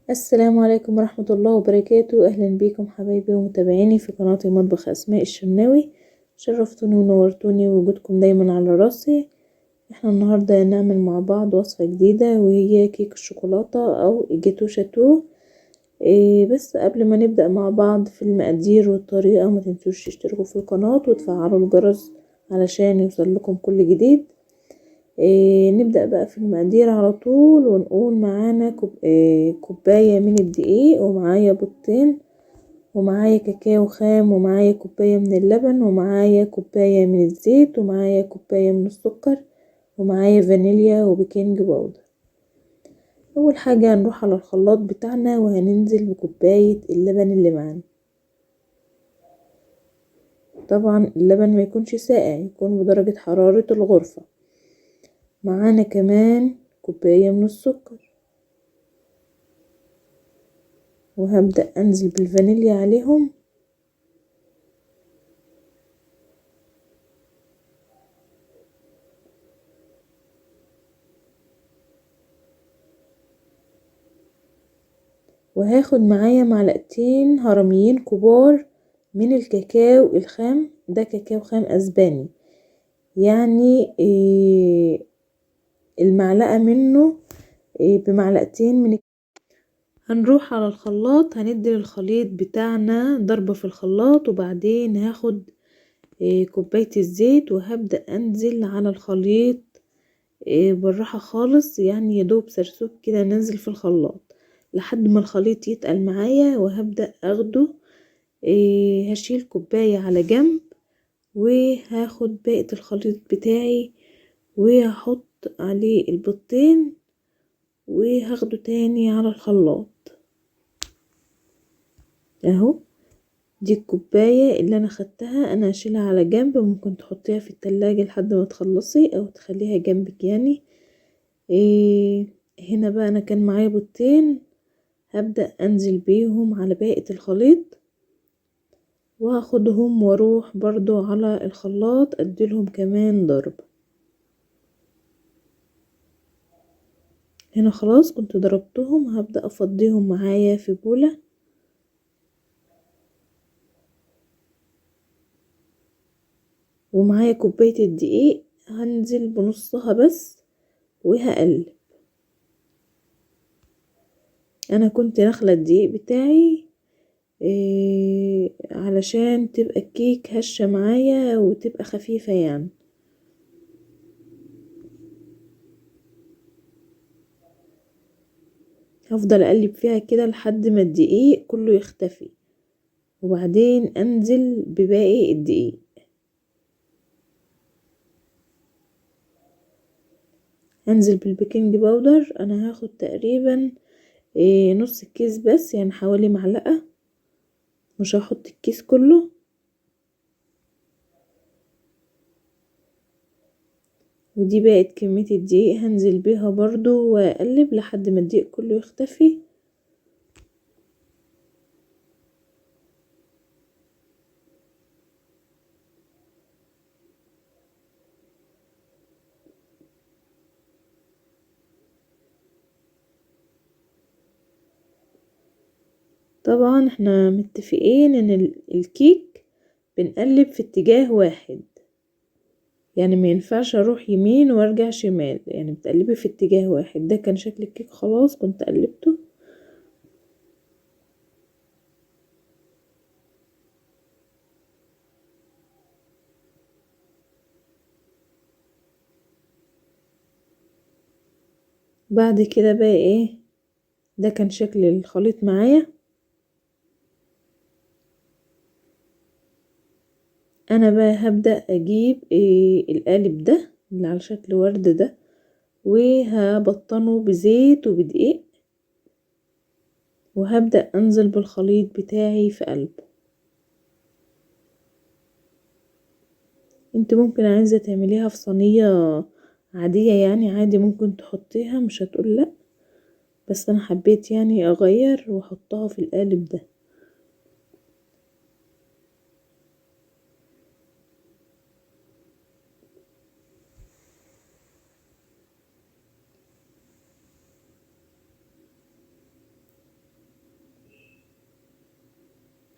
السلام عليكم ورحمة الله وبركاته. أهلا بكم حبايبي ومتابعيني في قناة مطبخ أسماء الشناوي. شرفتوني ونورتوني ووجودكم دايما على راسي. احنا النهاردة نعمل مع بعض وصفة جديدة وهي كيك الشوكولاتة أو جاتو شاتو. بس قبل ما نبدأ مع بعض في المقادير والطريقة، ما تنسوش تشتركوا في القناة وتفعلوا الجرس علشان يوصل لكم كل جديد. نبدأ بقى في المقادير على طول، ونقول معانا كوباية من الدقيق، ومعايا بيضتين، ومعايا كاكاو خام، ومعايا كوباية من اللبن، ومعايا كوباية من الزيت، ومعايا كوباية من السكر، ومعايا فانيليا وبيكنج باودر. أول حاجة هنروح على الخلاط بتاعنا وهننزل بكوباية اللبن اللي معانا. طبعا اللبن ما يكونش ساقع، يكون بدرجة حرارة الغرفة. معانا كمان كوباية من السكر، وهبدأ أنزل بالفانيليا عليهم، وهاخد معايا معلقتين هرميين كبار من الكاكاو الخام. ده كاكاو خام أسباني، يعني المعلقة منه بمعلقتين من. هنروح على الخلاط، هندي الخليط بتاعنا ضربة في الخلاط، وبعدين هاخد كوباية الزيت، وهبدأ أنزل على الخليط بالراحة خالص، يعني يدوب سرسوب كده ننزل في الخلاط لحد ما الخليط يتقل معايا، وهبدأ اخده. هشيل كوباية على جنب، وهاخد باقي الخليط بتاعي وهحط عليه البيضتين، وهاخده تاني على الخلاط اهو. دي الكوباية اللي انا خدتها، انا هشيلها على جنب، ممكن تحطيها في التلاجة لحد ما تخلصي او تخليها جنبك يعني. هنا بقى انا كان معايا بيضتين، هبدأ انزل بيهم على باقي الخليط، وهاخدهم واروح برضو على الخلاط اديلهم كمان ضرب. هنا خلاص كنت ضربتهم، هبدأ افضيهم معايا في بولة، ومعايا كوباية الدقيق هنزل بنصها بس وهقلب. انا كنت نخلة الدقيق بتاعي علشان تبقى الكيك هشة معايا وتبقى خفيفة يعني. هفضل اقلب فيها كده لحد ما الدقيق كله يختفي، وبعدين انزل بباقي الدقيق. هنزل بالبيكنج باودر، انا هاخد تقريبا نص الكيس بس، يعني حوالي معلقة، مش هحط الكيس كله. ودي بقت كمية الدقيق، هنزل بيها برضو واقلب لحد ما الدقيق كله يختفي. طبعا احنا متفقين ان الكيك بنقلب في اتجاه واحد، يعني ما ينفعش اروح يمين وارجع شمال، يعني بتقلبي في اتجاه واحد. ده كان شكل الكيك خلاص كنت قلبته. بعد كده بقى ايه، ده كان شكل الخليط معايا. انا بقى هبدأ اجيب القالب ده اللي على شكل ورد ده، وهبطنه بزيت وبدقيق، وهبدأ انزل بالخليط بتاعي في قلبه. انت ممكن عايزة تعمليها في صينية عادية، يعني عادي ممكن تحطيها، مش هتقول لا، بس انا حبيت يعني اغير واحطها في القالب ده.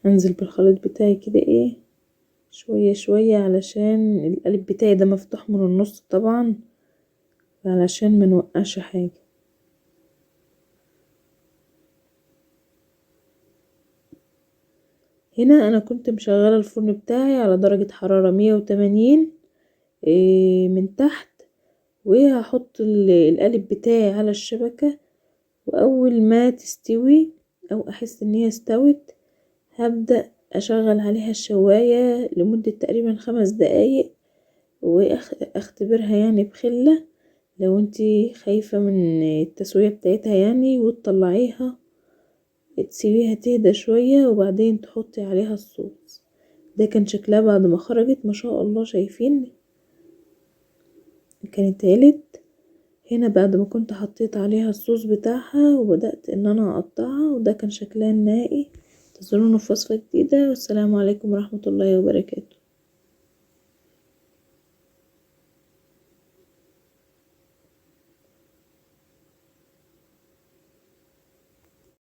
هنزل بالخليط بتاعي كده ايه شوية شوية، علشان القالب بتاعي ده مفتوح من النص طبعا، علشان ما نوقعش حاجة. هنا انا كنت مشغلة الفرن بتاعي على درجة حرارة 180 من تحت، وهحط القالب بتاعي على الشبكة، واول ما تستوي او احس ان هي استوت هبدأ اشغل عليها الشواية لمدة تقريبا 5 دقايق، واختبرها يعني بخلة لو انتي خايفة من التسوية بتاعتها يعني، وتطلعيها تسيبيها تهدى شوية وبعدين تحطي عليها الصوص. ده كان شكلها بعد ما خرجت ما شاء الله، شايفين كانت عيلت. هنا بعد ما كنت حطيت عليها الصوص بتاعها وبدأت ان انا اقطعها، وده كان شكلها النهائي. انتظرونا في وصفة جديدة، والسلام عليكم ورحمة الله وبركاته.